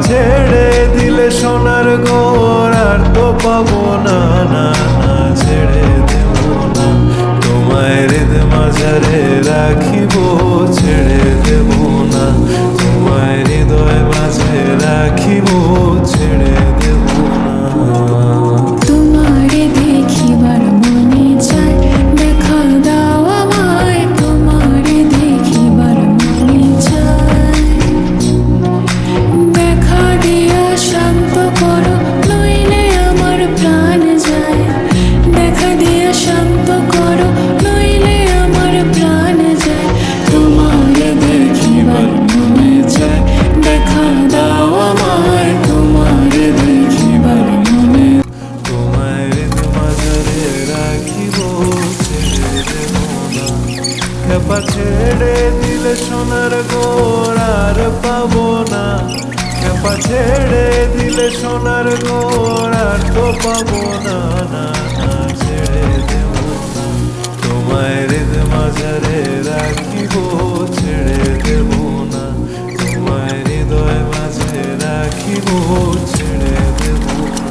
ছেড়ে দিলে সোনার ঘর আর তো পাবো না, না না ছেড়ে দেব না। তোমায় হৃদ মাঝারে রাখিব, ছেড়ে দেব না। তোমায় হৃদয় মাঝে রাখিব, ছেড়ে দেব না। তোমারে দেখিবার মনে চায়, দেখা দাও আমায়। তোমারে দেখিবার মনে চায়, দেখা দিয়া শান্ত করো, নইলে আমার প্রাণ যায়। দেখা দিয়া শান্ত করো, নইলে আমার প্রাণ যায়। তোমারে দেখিবার মনে চায়, দেখা দাও আমায়। তোমারে দেখিবার মনে তোমায় হৃদ মাঝারে রাখিব, ছেড়ে দেব না। খেপা ছেড়ে দিলে সোনার ঘর আর পাবো না। খেপা ছেড়ে দিলে সোনার ঘর আর তো পাবো না, না না ছেড়ে দেব না। তোমায় হৃদ মাঝারে রাখিব, ছেড়ে দেব না। তোমায় হৃদয় মাঝে রাখিব, ছেড়ে দেব না।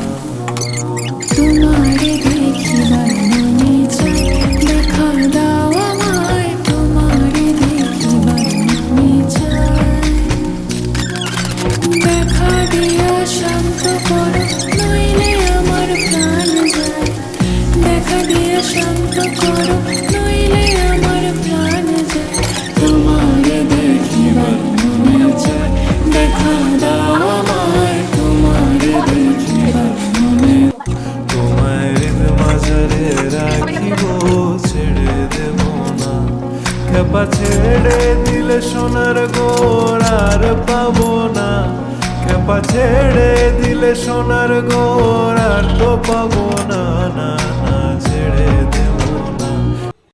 তোমারে দেখিবার মনে চায়, দেখা দাও আমায়। তোমারে দেখিবার মনে চায়, দেখা দিয়া শান্ত করো, নইলে আমার প্রাণ যায়। দেখা দিয়া শান্ত করো, নইলে আমার প্রাণ যায়। তোমারে দেখিবার মনে চায়, দেখা দাও আমায়। তোমারে দেখিবার মনে তোমায় হৃদ মাঝারে রাখিব, ছেড়ে দেব না। খেপা ছেড়ে দিলে সোনার ঘর আর পাবো না। খেপা ছেড়ে দিলে সোনার ঘর আর তো পাবো না।